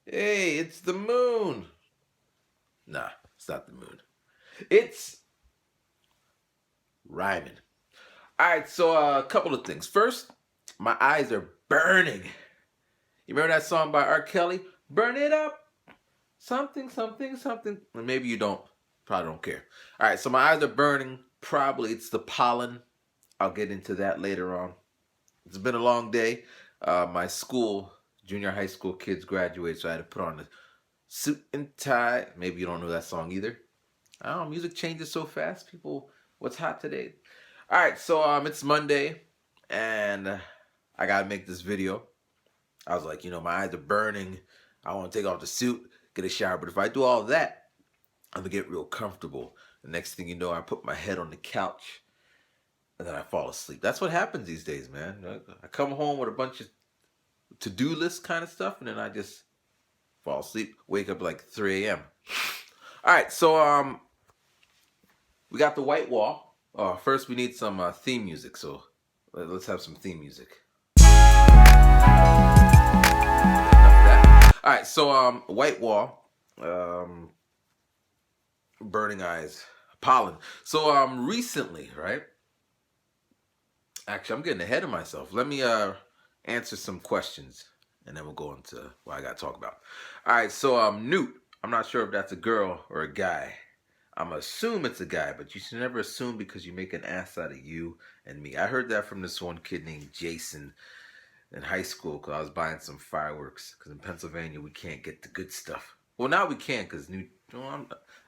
Hey, it's the moon. Nah, it's not the moon. It's rhyming. All right, so a couple of things. First, my eyes are burning. You remember that song by R. Kelly? Burn it up. Something, something, something. Or maybe you don't. Probably don't care. All right, so my eyes are burning. Probably it's the pollen. I'll get into that later on. It's been a long day. My school, junior high school kids graduated, so I had to put on a suit and tie. Maybe you don't know that song either. I don't know. Music changes so fast. People, what's hot today? All right, so it's Monday, and I gotta make this video. I was like, my eyes are burning. I want to take off the suit, get a shower. But if I do all that, I'm gonna get real comfortable. The next thing you know, I put my head on the couch, and then I fall asleep. That's what happens these days, man. I come home with a bunch of to-do list kind of stuff, and then I just fall asleep. Wake up like 3 a.m. All right, so we got the white wall. First, we need some theme music. So let's have some theme music. All right, so white wall, um, burning eyes, pollen. So recently, right? Actually, I'm getting ahead of myself. Let me answer some questions, and then we'll go into what I got to talk about. All right, so Newt. I'm not sure if that's a girl or a guy. I'm assume it's a guy, but you should never assume because you make an ass out of you and me. I heard that from this one kid named Jason in high school because I was buying some fireworks. Because in Pennsylvania we can't get the good stuff. Well, now we can because new.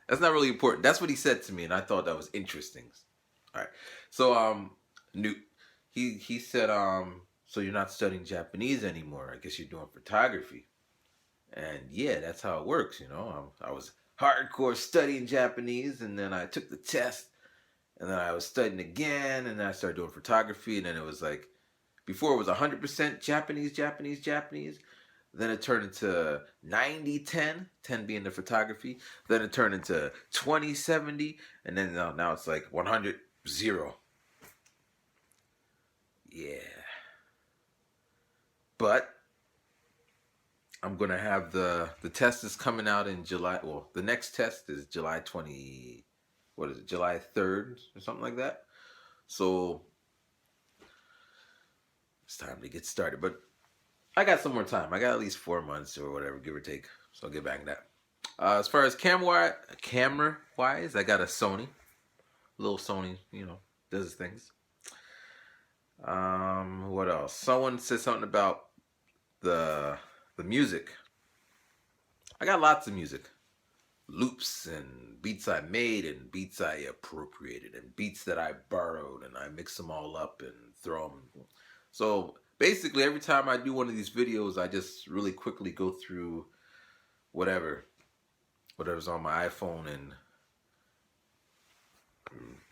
That's not really important. That's what he said to me, and I thought that was interesting. All right, so Newt, he said so you're not studying Japanese anymore. I guess you're doing photography. And yeah, that's how it works, I was hardcore studying Japanese, and then I took the test, and then I was studying again, and then I started doing photography, and then it was like, before it was 100% Japanese, Japanese, Japanese. Then it turned into 90-10, 10 being the photography. Then it turned into 20-70, and then now it's like 100-0. Yeah. But I'm gonna have the test is coming out in July. Well, the next test is July 20. What is it? July 3rd or something like that. So it's time to get started. But I got some more time. I got at least 4 months or whatever, give or take. So I'll get back to that. As far as camera wise, I got a Sony, little Sony. Does things. What else? Someone said something about the the music. I got lots of music. Loops and beats I made and beats I appropriated and beats that I borrowed, and I mix them all up and throw them. So basically, every time I do one of these videos, I just really quickly go through whatever, whatever's on my iPhone and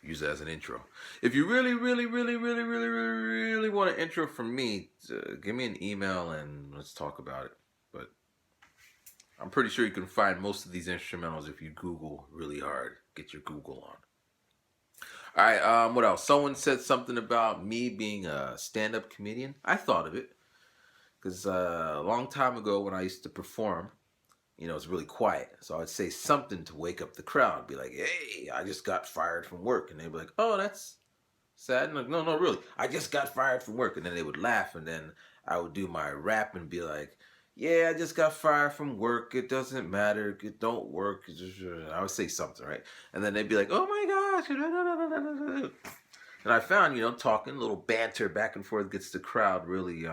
use it as an intro. If you really, really, really, really, really, really, really want an intro from me, give me an email and let's talk about it. But I'm pretty sure you can find most of these instrumentals if you Google really hard. Get your Google on. All right. What else? Someone said something about me being a stand-up comedian. I thought of it because a long time ago when I used to perform, it's really quiet. So I'd say something to wake up the crowd. Be like, "Hey, I just got fired from work," and they'd be like, "Oh, that's sad." And like, no, no, really, I just got fired from work, and then they would laugh, and then I would do my rap and be like, "Yeah, I just got fired from work. It doesn't matter. It don't work." I would say something, right? And then they'd be like, "Oh my gosh!" And I found, talking a little banter back and forth gets the crowd really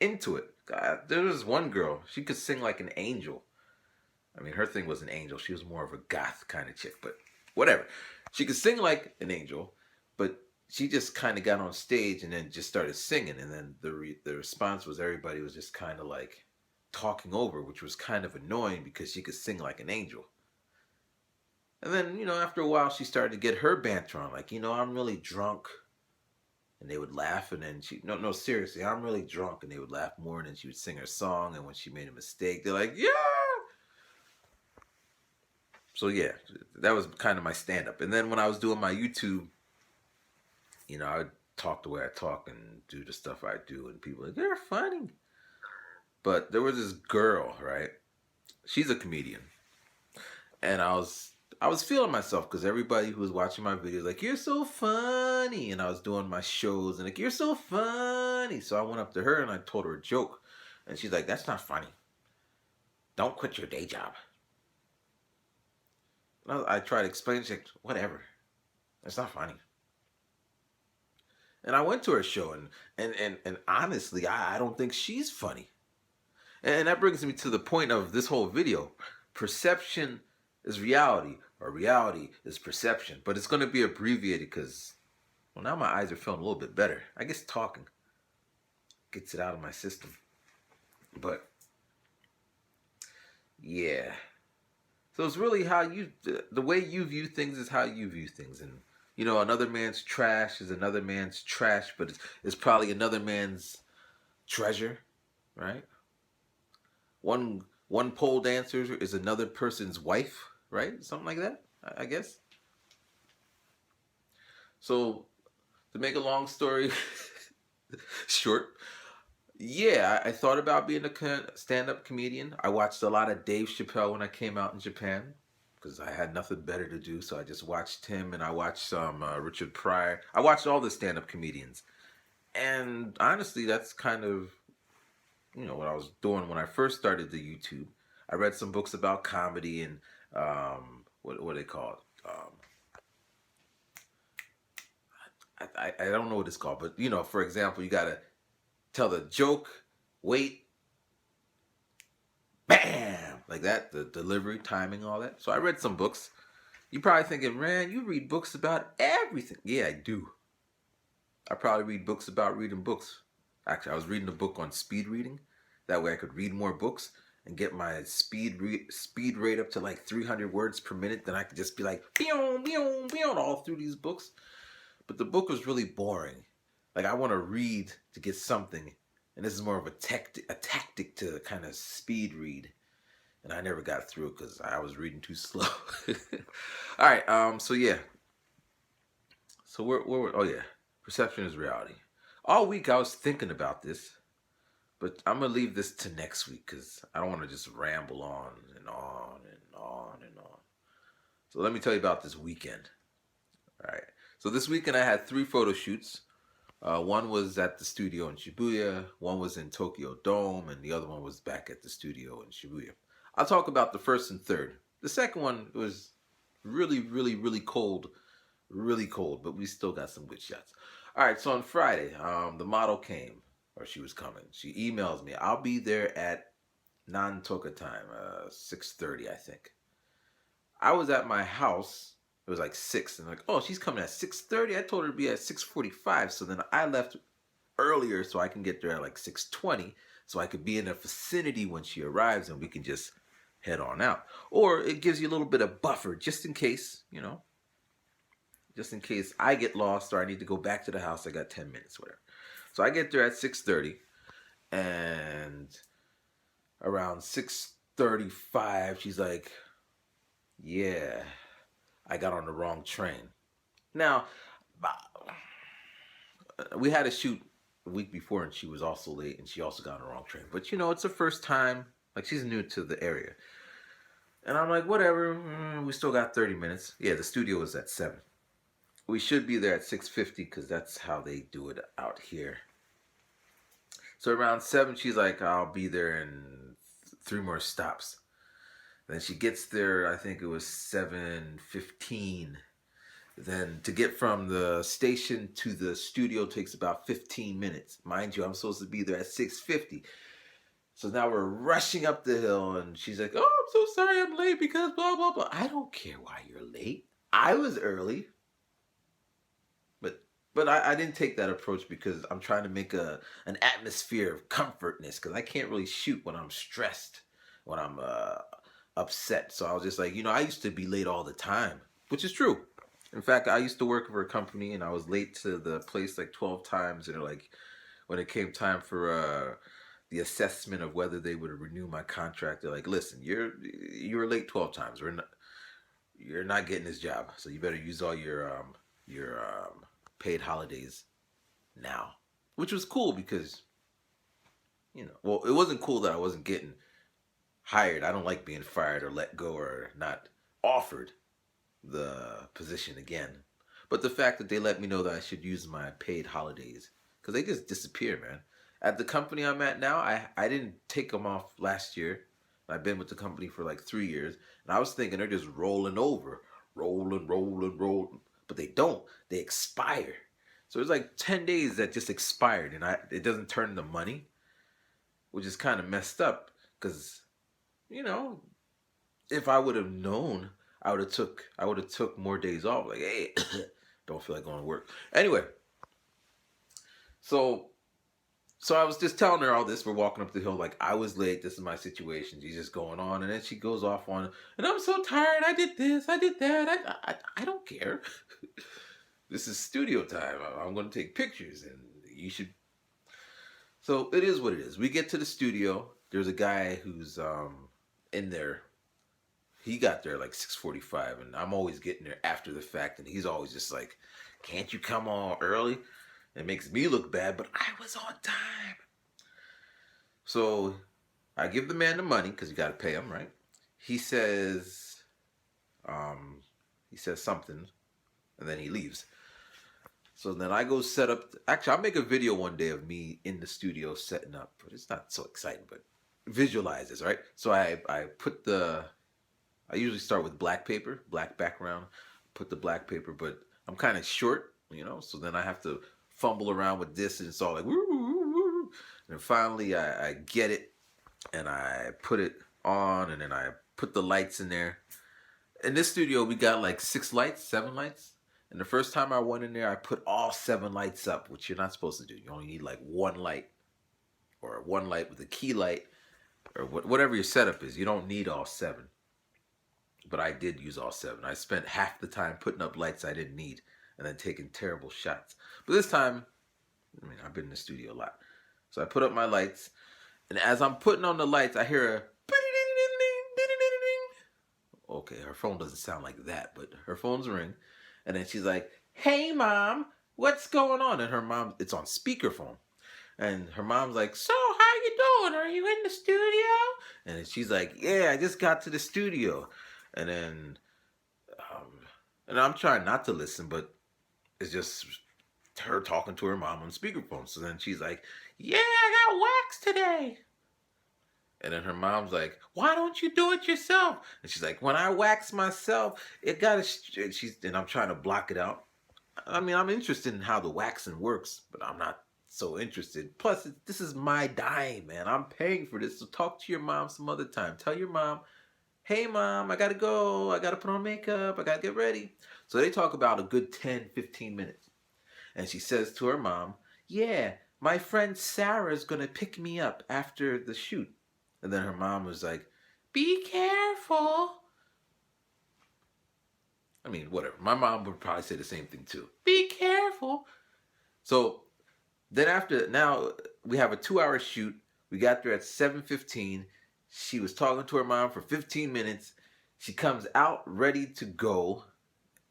into it. God, there was one girl. She could sing like an angel. I mean, her thing was an angel. She was more of a goth kind of chick, but whatever. She could sing like an angel, but she just kind of got on stage and then just started singing, and then the response was everybody was just kind of like talking over, which was kind of annoying because she could sing like an angel. And then after a while, she started to get her banter on, like I'm really drunk, and they would laugh, and then she no, no, seriously, I'm really drunk, and they would laugh more, and then she would sing her song, and when she made a mistake, they're like, yeah. So yeah, that was kind of my stand up. And then when I was doing my YouTube, I would talk the way I talk and do the stuff I do, and people are like, "You're funny." But there was this girl, right? She's a comedian, and I was feeling myself because everybody who was watching my videos like, you're so funny, and I was doing my shows and like, you're so funny. So I went up to her and I told her a joke, and she's like, that's not funny. Don't quit your day job. And I tried to explain. She's like, whatever. That's not funny. And I went to her show, and honestly, I don't think she's funny. And that brings me to the point of this whole video. Perception is reality, or reality is perception. But it's going to be abbreviated because, well, now my eyes are feeling a little bit better. I guess talking gets it out of my system. But, yeah. So it's really how the way you view things is how you view things. And, another man's trash is another man's trash, but it's probably another man's treasure, right? One pole dancer is another person's wife, right? Something like that, I guess. So to make a long story short, yeah, I thought about being a stand-up comedian. I watched a lot of Dave Chappelle when I came out in Japan because I had nothing better to do. So I just watched him, and I watched some Richard Pryor. I watched all the stand-up comedians, and honestly, that's kind of what I was doing when I first started the YouTube. I read some books about comedy and what are they called? I don't know what it's called, but for example, you gotta tell the joke, wait, bam, like that, the delivery, timing, all that. So I read some books. You probably thinking, man, you read books about everything. Yeah, I do. I probably read books about reading books. Actually, I was reading a book on speed reading. That way I could read more books and get my speed rate up to like 300 words per minute. Then I could just be like, beow, beow, beow, all through these books. But the book was really boring. Like, I want to read to get something. And this is more of a tactic to kind of speed read. And I never got through it because I was reading too slow. All right, so yeah. So oh yeah. Perception is reality. All week I was thinking about this. But I'm going to leave this to next week because I don't want to just ramble on and on and on and on. So let me tell you about this weekend. All right. So this weekend I had 3 photo shoots. One was at the studio in Shibuya, one was in Tokyo Dome, and the other one was back at the studio in Shibuya. I'll talk about the first and third. The second one was really, really, really cold, but we still got some good shots. All right, so on Friday, the model came, or she was coming. She emails me. I'll be there at Nantoka time, 6:30, I think. I was at my house. It was like 6, and like, oh, she's coming at 6:30. I told her to be at 6:45, so then I left earlier so I can get there at like 6:20, so I could be in the vicinity when she arrives, and we can just head on out. Or it gives you a little bit of buffer, just in case, just in case I get lost or I need to go back to the house. I got 10 minutes, whatever. So I get there at 6:30, and around 6:35, she's like, yeah, I got on the wrong train. Now, we had a shoot a week before, and she was also late, and she also got on the wrong train. But, it's her first time. Like, she's new to the area. And I'm like, whatever, we still got 30 minutes. Yeah, the studio was at 7. We should be there at 6:50 because that's how they do it out here. So around 7, she's like, I'll be there in 3 more stops. Then she gets there, I think it was 7:15. Then to get from the station to the studio takes about 15 minutes. Mind you, I'm supposed to be there at 6:50. So now we're rushing up the hill, and she's like, oh, I'm so sorry I'm late because blah, blah, blah. I don't care why you're late. I was early. But I didn't take that approach because I'm trying to make an atmosphere of comfortness because I can't really shoot when I'm stressed, when I'm upset. So I was just like, I used to be late all the time, which is true. In fact, I used to work for a company, and I was late to the place like 12 times. And like, when it came time for the assessment of whether they would renew my contract, they're like, listen, you were late 12 times. You're not getting this job. So you better use all your paid holidays now, which was cool because well, it wasn't cool that I wasn't getting hired. I don't like being fired or let go or not offered the position again. But the fact that they let me know that I should use my paid holidays, because they just disappear, man. At the company I'm at now, I didn't take them off last year. I've been with the company for like 3 years, and I was thinking they're just rolling over, rolling, but they don't. They expire. So it's like 10 days that just expired, and it doesn't turn into money, which is kind of messed up. Because you know, if I would have known, I would have took more days off. Like, hey, don't feel like going to work. Anyway, so I was just telling her all this. We're walking up the hill, like I was late. This is my situation. She's just going on, and then she goes off on, and I'm so tired. I did this. I did that. I don't care. This is studio time. I'm going to take pictures, and you should. So it is what it is. We get to the studio. There's a guy who's in there. He got there like 6:45, and I'm always getting there after the fact, and he's always just like, "Can't you come on early?" It makes me look bad, but I was on time. So I give the man the money because you got to pay him, right? He says, something, and then he leaves. So then I go set up. Actually, I'll make a video one day of me in the studio setting up, but it's not so exciting. But visualize this, right? So I put the. I usually start with black paper, black background. Put the black paper, but I'm kind of short, So then I have to fumble around with this, and it's all like woo, woo, woo. And finally, I get it, and I put it on, and then I put the lights in there. In this studio, we got like 6 lights, 7 lights. And the first time I went in there, I put all 7 lights up, which you're not supposed to do. You only need like 1 light, or 1 light with a key light, or whatever your setup is. You don't need all 7. But I did use all 7. I spent half the time putting up lights I didn't need, and then taking terrible shots. But this time, I've been in the studio a lot. So I put up my lights, and as I'm putting on the lights, I hear a okay, her phone doesn't sound like that, but her phone's ring. And then she's like, "Hey, Mom, what's going on?" And her mom, it's on speakerphone. And her mom's like, "So, how you doing? Are you in the studio?" And she's like, "Yeah, I just got to the studio." And then, and I'm trying not to listen, but it's just her talking to her mom on speakerphone. So then she's like, "Yeah, I got wax today." And then her mom's like, "Why don't you do it yourself?" And she's like, "When I wax myself, it got to." And I'm trying to block it out. I'm interested in how the waxing works, but I'm not so interested. Plus, this is my dime, man. I'm paying for this. So talk to your mom some other time. Tell your mom, "Hey, Mom, I got to go. I got to put on makeup. I got to get ready." So they talk about a good 10, 15 minutes. And she says to her mom, "Yeah, my friend Sarah's going to pick me up after the shoot." And then her mom was like, "Be careful." Whatever. My mom would probably say the same thing too. "Be careful." So then now we have a 2-hour shoot. We got there at 7:15. She was talking to her mom for 15 minutes. She comes out ready to go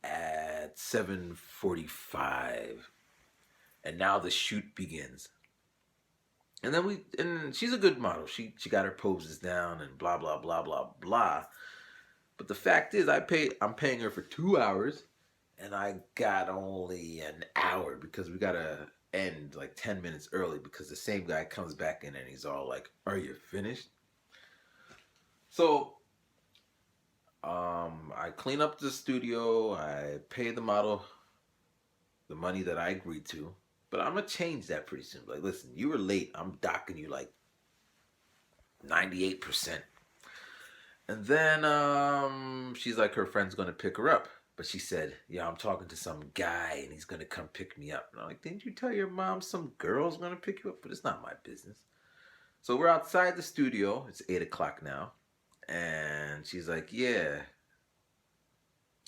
at 7:45. And now the shoot begins. And she's a good model. She got her poses down and blah blah blah blah blah. But the fact is, I'm paying her for 2 hours, and I got only an hour because we gotta end like 10 minutes early because the same guy comes back in and he's all like, "Are you finished?" So I clean up the studio. I pay the model the money that I agreed to. But I'm going to change that pretty soon. Like, listen, you were late. I'm docking you like 98%. And then she's like, her friend's going to pick her up. But she said, "Yeah, I'm talking to some guy and he's going to come pick me up." And I'm like, "Didn't you tell your mom some girl's going to pick you up?" But it's not my business. So we're outside the studio. It's 8 o'clock now. And she's like, "Yeah,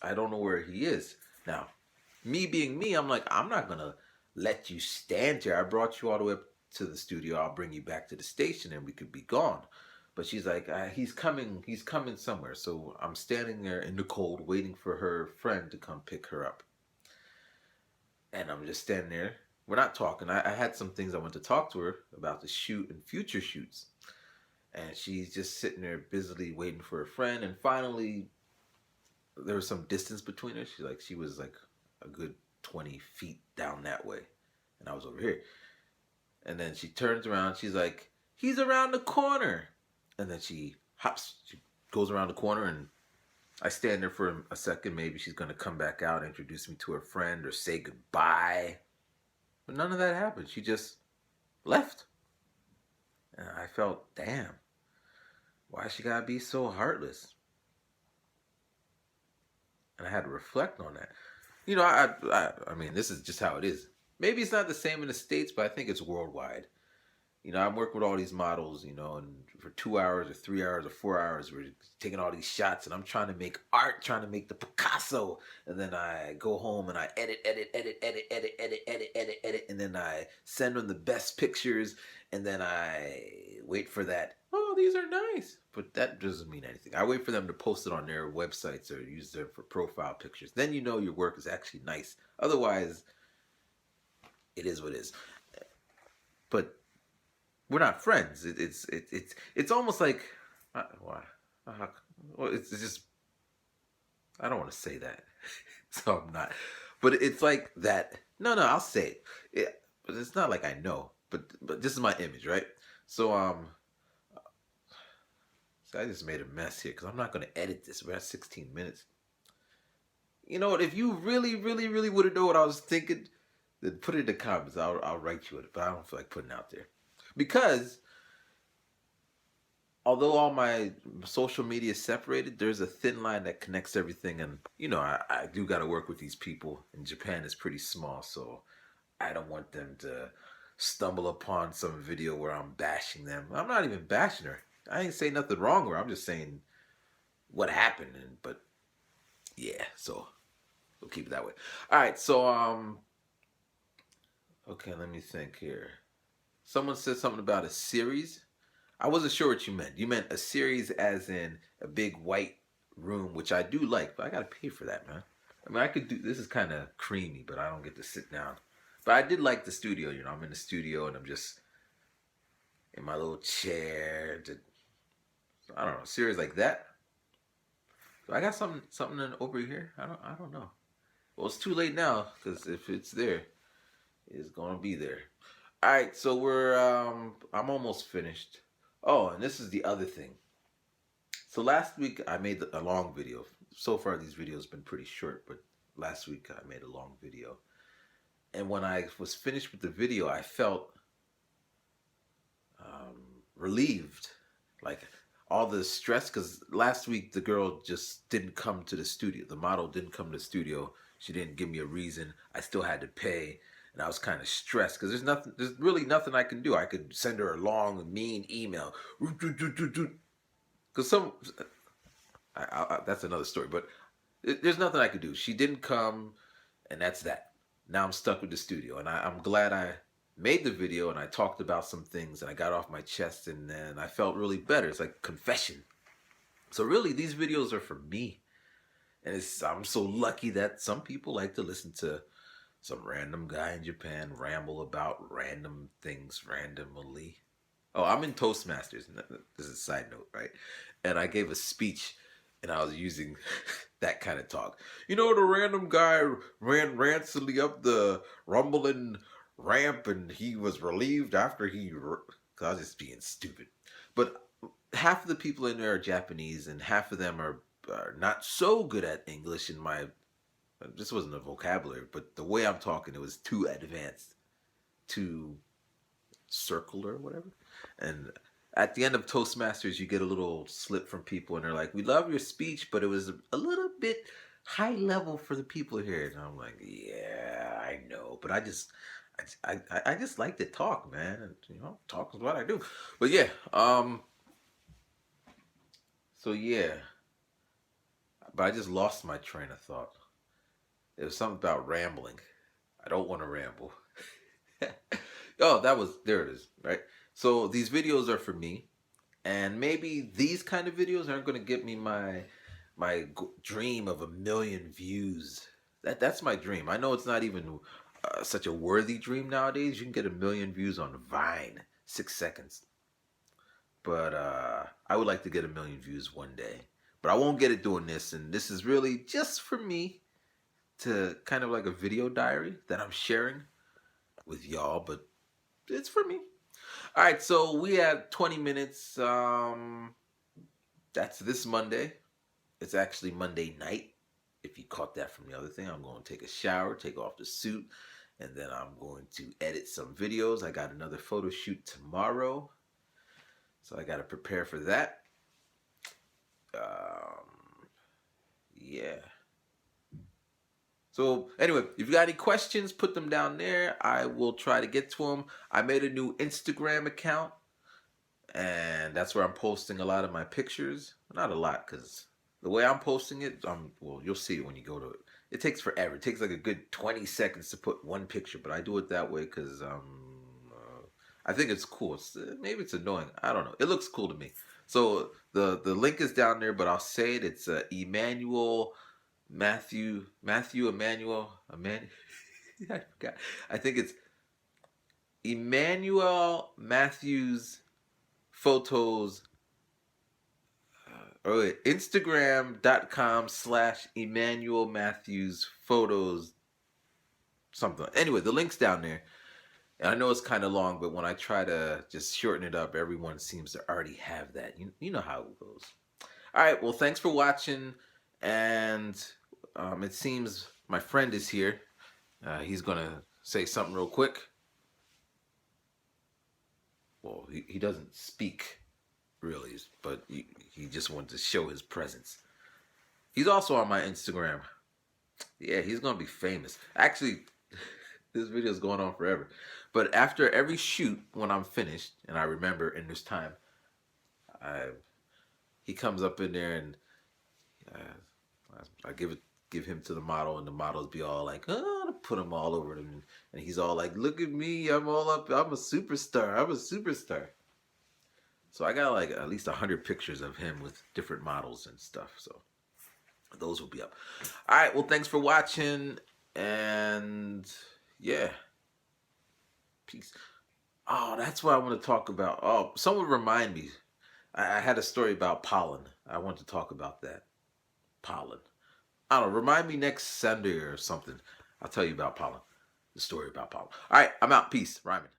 I don't know where he is." Now, me being me, I'm like, I'm not going to let you stand here. I brought you all the way up to the studio. I'll bring you back to the station and we could be gone. But she's like, he's coming somewhere. So I'm standing there in the cold waiting for her friend to come pick her up. And I'm just standing there. we're not talking. I had some things I want to talk to her about the shoot and future shoots. And she's just sitting there busily waiting for a friend. And finally, there was some distance between us. She was like a good 20 feet down that way. And I was over here. And then she turns around. She's like, he's around the corner. And then she goes around the corner, and I stand there for a second. Maybe she's going to come back out, introduce me to her friend, or say goodbye. But none of that happened. She just left. And I felt, damn, why she gotta be so heartless? And I had to reflect on that. You know, I mean, this is just how it is. Maybe it's not the same in the States, but I think it's worldwide. You know, I'm working with all these models, you know, and for 2 hours or 3 hours or 4 hours, we're taking all these shots, and I'm trying to make art, trying to make the Picasso. And then I go home and I edit, and then I send them the best pictures, and then I wait for that. Oh, these are nice. But that doesn't mean anything. I wait for them to post it on their websites or use them for profile pictures. Then you know your work is actually nice. Otherwise, it is what it is. But we're not friends. It's almost like why? Well, it's just I don't want to say that, so I'm not. But it's like that. No, I'll say it. But it's not like I know. But this is my image, right? So so I just made a mess here because I'm not gonna edit this. We're at 16 minutes. You know what? If you really, really, really would have known what I was thinking, then put it in the comments. I'll write you it. But I don't feel like putting it out there. Because although all my social media is separated, there's a thin line that connects everything. And, you know, I do got to work with these people. And Japan is pretty small, so I don't want them to stumble upon some video where I'm bashing them. I'm not even bashing her. I ain't saying nothing wrong with her. I'm just saying what happened. But, yeah, so we'll keep it that way. All right, so, okay, let me think here. Someone said something about a series. I wasn't sure what you meant. You meant a series as in a big white room, which I do like, but I gotta pay for that, man. I mean, I could do, this is kind of creamy, but I don't get to sit down. But I did like the studio, you know, I'm in the studio and I'm just in my little chair. I don't know, a series like that. So I got something over here. I don't know. Well, it's too late now, because if it's there, it's gonna be there. All right, so I'm almost finished. Oh, and this is the other thing. So last week I made a long video. So far these videos have been pretty short, but last week I made a long video. And when I was finished with the video, I felt relieved. Like all the stress, because last week the girl just didn't come to the studio. The model didn't come to the studio. She didn't give me a reason. I still had to pay. And I was kind of stressed because there's really nothing I can do. I could send her a long, mean email. Because that's another story. But there's nothing I could do. She didn't come, and that's that. Now I'm stuck with the studio. And I'm glad I made the video and I talked about some things and I got off my chest, and then I felt really better. It's like confession. So really, these videos are for me. And I'm so lucky that some people like to listen to some random guy in Japan ramble about random things randomly. Oh, I'm in Toastmasters. This is a side note, right? And I gave a speech, and I was using that kind of talk. You know, the random guy ran rancidly up the rumbling ramp, and he was relieved after cause I was just being stupid. But half of the people in there are Japanese, and half of them are not so good at English in my... This wasn't a vocabulary, but the way I'm talking, it was too advanced, too circular or whatever. And at the end of Toastmasters, you get a little slip from people, and they're like, "We love your speech, but it was a little bit high level for the people here." And I'm like, "Yeah, I know, but I just like to talk, man. And you know, talk is what I do." But yeah, so yeah, but I just lost my train of thought. It was something about rambling. I don't want to ramble. Oh, there it is, right? So these videos are for me, and maybe these kind of videos aren't going to get me my dream of 1 million views. That's my dream. I know it's not even such a worthy dream nowadays. You can get 1 million views on Vine, 6 seconds. But I would like to get 1 million views one day. But I won't get it doing this. And this is really just for me, to kind of like a video diary that I'm sharing with y'all. But it's for me. All right, so we have 20 minutes. That's this Monday. It's actually Monday night. If you caught that from the other thing, I'm going to take a shower, take off the suit, and then I'm going to edit some videos. I got another photo shoot tomorrow, so I got to prepare for that. Yeah. So anyway, if you got any questions, put them down there. I will try to get to them. I made a new Instagram account, and that's where I'm posting a lot of my pictures. Not a lot, because the way I'm posting it, well, you'll see it when you go to it. It takes forever. It takes like a good 20 seconds to put one picture, but I do it that way because I think it's cool. Maybe it's annoying. I don't know. It looks cool to me. So the link is down there, but I'll say it. It's Emmanuel Emmanuel. I forgot. I think it's Emmanuel Matthews Photos. Instagram.com/Emmanuel Matthews Photos. Something. Anyway, the link's down there. And I know it's kind of long, but when I try to just shorten it up, everyone seems to already have that. You know how it goes. All right. Well, thanks for watching. And it seems my friend is here. He's going to say something real quick. Well, he doesn't speak really, but he just wanted to show his presence. He's also on my Instagram. Yeah, he's going to be famous. Actually, this video is going on forever. But after every shoot, when I'm finished, and I remember in this time, he comes up in there and I give him to the model, and the models be all like, oh, put him all over them, and he's all like, look at me, I'm all up, I'm a superstar. So I got like at least 100 pictures of him with different models and stuff. So those will be up. All right. Well, thanks for watching. And yeah. Peace. Oh, that's what I want to talk about. Oh, someone remind me. I had a story about pollen. I want to talk about that. Pollen. I don't know. Remind me next Sunday or something. I'll tell you about pollen. The story about pollen. All right. I'm out. Peace. Ryman.